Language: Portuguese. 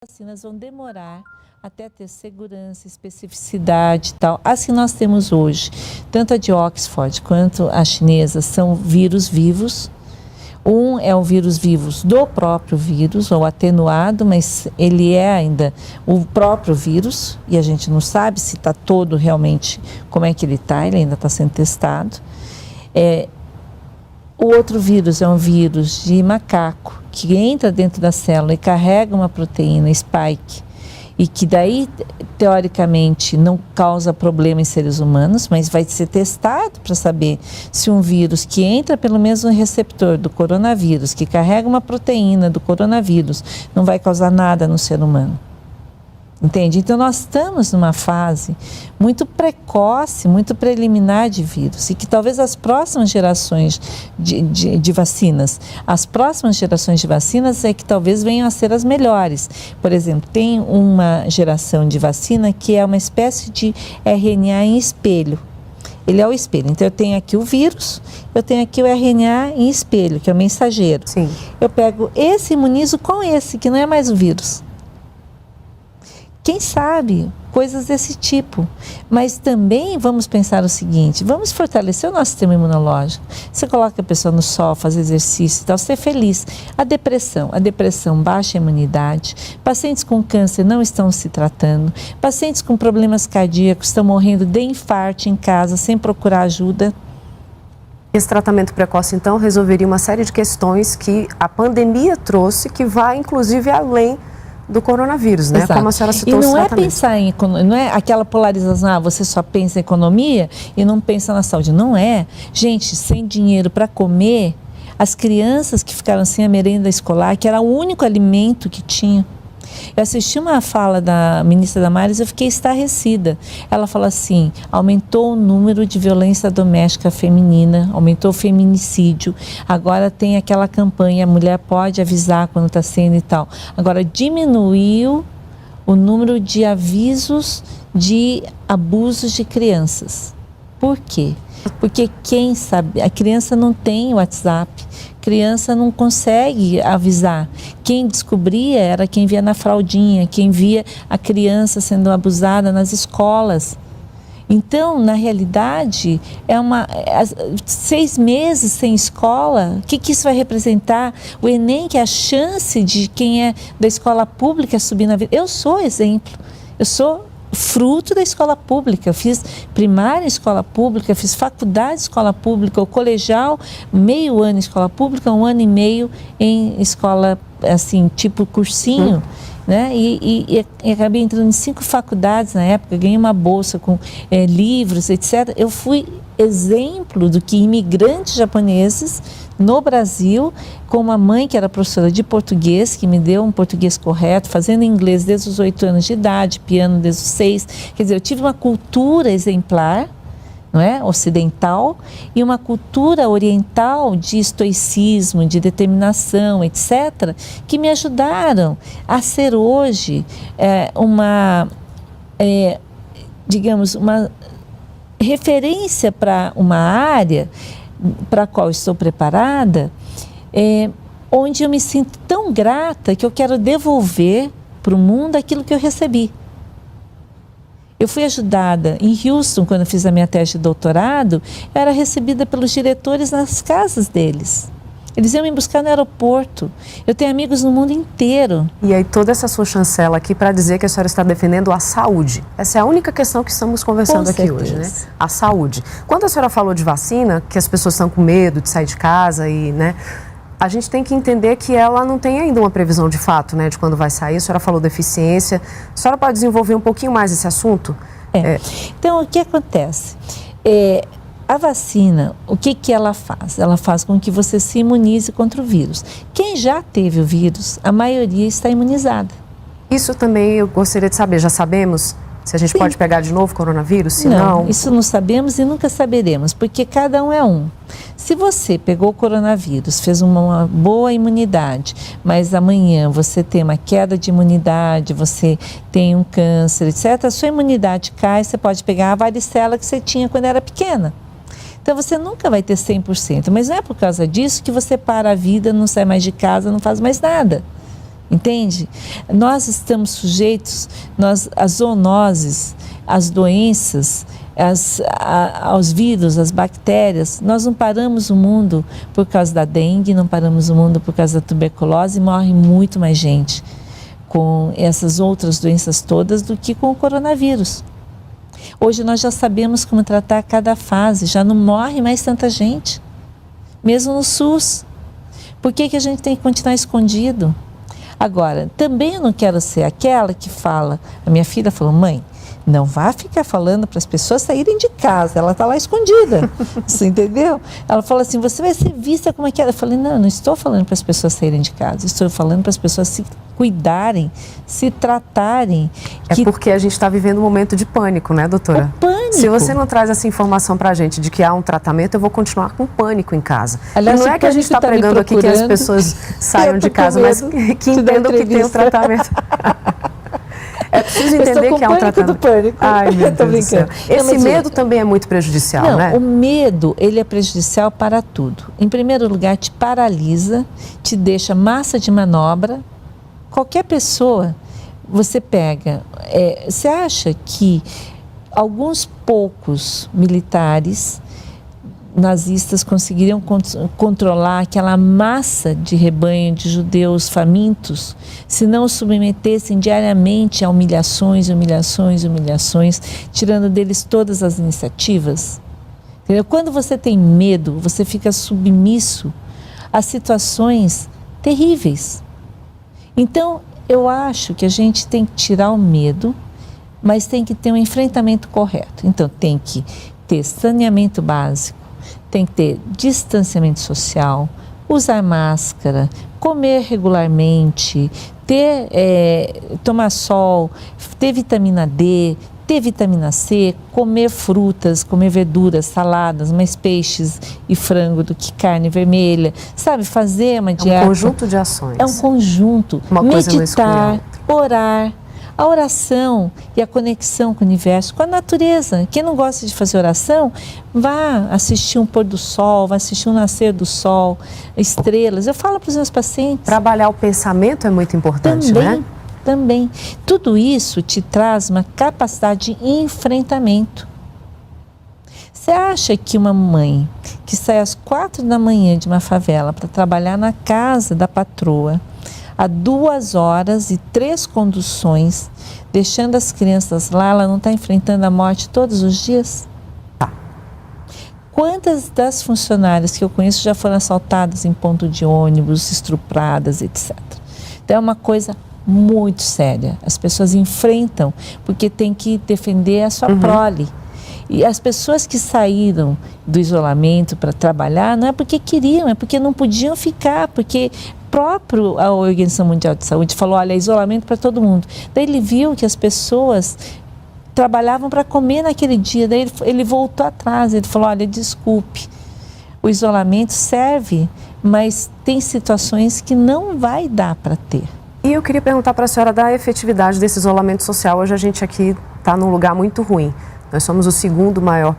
vacinas vão demorar até ter segurança, especificidade e tal. As que nós temos hoje, tanto a de Oxford quanto a chinesa, são vírus vivos. Um é o vírus vivos do próprio vírus, ou atenuado, mas ele é ainda o próprio vírus, e a gente não sabe se está todo realmente como é que ele está, ele ainda está sendo testado. O outro vírus é um vírus de macaco, que entra dentro da célula e carrega uma proteína spike, e que daí, teoricamente, não causa problema em seres humanos, mas vai ser testado para saber se um vírus que entra pelo mesmo receptor do coronavírus, que carrega uma proteína do coronavírus, não vai causar nada no ser humano. Entende? Então, nós estamos numa fase muito precoce, muito preliminar de vírus, e que talvez as próximas gerações de vacinas, é que talvez venham a ser as melhores. Por exemplo, tem uma geração de vacina que é uma espécie de RNA em espelho. Ele é o espelho. Então, eu tenho aqui o vírus, eu tenho aqui o RNA em espelho, que é o mensageiro. Sim. Eu pego esse e imunizo com esse, que não é mais o vírus. Quem sabe, coisas desse tipo. Mas também vamos pensar o seguinte, vamos fortalecer o nosso sistema imunológico. Você coloca a pessoa no sol, faz exercício e tal, ser feliz. A depressão baixa a imunidade, pacientes com câncer não estão se tratando, pacientes com problemas cardíacos estão morrendo de infarto em casa sem procurar ajuda. Esse tratamento precoce, então, resolveria uma série de questões que a pandemia trouxe, que vai, inclusive, além do coronavírus, né? Exato. Como a senhora citou, e não é pensar em economia, não é aquela polarização, você só pensa em economia e não pensa na saúde. Não é. Gente, sem dinheiro para comer, as crianças que ficaram sem a merenda escolar, que era o único alimento que tinham. Eu assisti uma fala da ministra Damares e eu fiquei estarrecida. Ela fala assim, aumentou o número de violência doméstica feminina, aumentou o feminicídio, agora tem aquela campanha, a mulher pode avisar quando está sendo e tal. Agora diminuiu o número de avisos de abusos de crianças. Por quê? Porque quem sabe, a criança não tem WhatsApp, criança não consegue avisar. Quem descobria era quem via na fraldinha, quem via a criança sendo abusada nas escolas. Então, na realidade, 6 meses sem escola, o que isso vai representar? O Enem, que é a chance de quem é da escola pública subir na vida. Eu sou exemplo, eu sou fruto da escola pública. Eu fiz primária em escola pública, fiz faculdade em escola pública, o colegial, meio ano em escola pública, 1 ano e meio em escola, assim, tipo cursinho, né? E acabei entrando em 5 faculdades na época, ganhei uma bolsa com livros, etc. Eu fui exemplo do que imigrantes japoneses no Brasil, com uma mãe que era professora de português, que me deu um português correto, fazendo inglês desde os 8 anos de idade, piano desde os 6. Quer dizer, eu tive uma cultura exemplar, não é? Ocidental, e uma cultura oriental de estoicismo, de determinação, etc., que me ajudaram a ser hoje digamos, uma referência para uma área para a qual estou preparada, onde eu me sinto tão grata que eu quero devolver para o mundo aquilo que eu recebi. Eu fui ajudada em Houston, quando eu fiz a minha tese de doutorado, eu era recebida pelos diretores nas casas deles. Eles iam me buscar no aeroporto. Eu tenho amigos no mundo inteiro. E aí toda essa sua chancela aqui para dizer que a senhora está defendendo a saúde. Essa é a única questão que estamos conversando aqui hoje, né? A saúde. Quando a senhora falou de vacina, que as pessoas estão com medo de sair de casa e, né? A gente tem que entender que ela não tem ainda uma previsão de fato, né? De quando vai sair. A senhora falou da eficiência. A senhora pode desenvolver um pouquinho mais esse assunto? Então, o que acontece? A vacina, o que ela faz? Ela faz com que você se imunize contra o vírus. Quem já teve o vírus, a maioria está imunizada. Isso também eu gostaria de saber. Já sabemos se a gente pode pegar de novo coronavírus? Se não, isso não sabemos e nunca saberemos, porque cada um é um. Se você pegou o coronavírus, fez uma boa imunidade, mas amanhã você tem uma queda de imunidade, você tem um câncer, etc., a sua imunidade cai, você pode pegar a varicela que você tinha quando era pequena. Então, você nunca vai ter 100%, mas não é por causa disso que você para a vida, não sai mais de casa, não faz mais nada. Entende? Nós estamos sujeitos, as zoonoses, as doenças, aos vírus, as bactérias. Nós não paramos o mundo por causa da dengue, não paramos o mundo por causa da tuberculose, e morre muito mais gente com essas outras doenças todas do que com o coronavírus. Hoje nós já sabemos como tratar cada fase, já não morre mais tanta gente, mesmo no SUS. Por que a gente tem que continuar escondido? Agora, também eu não quero ser aquela que fala, a minha filha falou, mãe, não vá ficar falando para as pessoas saírem de casa, ela está lá escondida, você entendeu? Ela falou assim, você vai ser vista como aquela. Eu falei, não estou falando para as pessoas saírem de casa, estou falando para as pessoas se cuidarem, se tratarem. Porque a gente está vivendo um momento de pânico, né, doutora? O pânico. Se você não traz essa informação para a gente de que há um tratamento, eu vou continuar com pânico em casa. Aliás, e não é que a gente está pregando aqui que as pessoas saiam de casa, mas que entendam que tem um tratamento. É preciso entender que há um tratamento. Do pânico. Ai, meu Deus do céu. Esse medo também é muito prejudicial, não, né? O medo, ele é prejudicial para tudo. Em primeiro lugar, te paralisa, te deixa massa de manobra. Qualquer pessoa, você pega, você acha que alguns poucos militares nazistas conseguiriam controlar aquela massa de rebanho de judeus famintos se não os submetessem diariamente a humilhações, tirando deles todas as iniciativas? Entendeu? Quando você tem medo, você fica submisso a situações terríveis. Então, eu acho que a gente tem que tirar o medo, mas tem que ter um enfrentamento correto. Então, tem que ter saneamento básico, tem que ter distanciamento social, usar máscara, comer regularmente, tomar sol, ter vitamina D, ter vitamina C, comer frutas, comer verduras, saladas, mais peixes e frango do que carne vermelha, sabe? Fazer uma dieta. É um conjunto de ações. É um conjunto. Uma coisa não exclui a outra. Orar. A oração e a conexão com o universo, com a natureza. Quem não gosta de fazer oração, vá assistir um pôr do sol, vá assistir um nascer do sol, estrelas. Eu falo para os meus pacientes. Trabalhar o pensamento é muito importante, né? Também. Tudo isso te traz uma capacidade de enfrentamento. Você acha que uma mãe que sai às 4 da manhã de uma favela para trabalhar na casa da patroa, a 2 horas e 3 conduções, deixando as crianças lá, ela não está enfrentando a morte todos os dias? Quantas das funcionárias que eu conheço já foram assaltadas em ponto de ônibus, estupradas, etc. Então é uma coisa muito séria. As pessoas enfrentam porque tem que defender a sua prole. E as pessoas que saíram do isolamento para trabalhar não é porque queriam, é porque não podiam ficar, porque a Organização Mundial de Saúde falou, olha, isolamento para todo mundo. Daí ele viu que as pessoas trabalhavam para comer naquele dia, daí ele voltou atrás, ele falou, olha, desculpe, o isolamento serve, mas tem situações que não vai dar para ter. E eu queria perguntar para a senhora da efetividade desse isolamento social. Hoje a gente aqui está num lugar muito ruim. Nós somos o segundo maior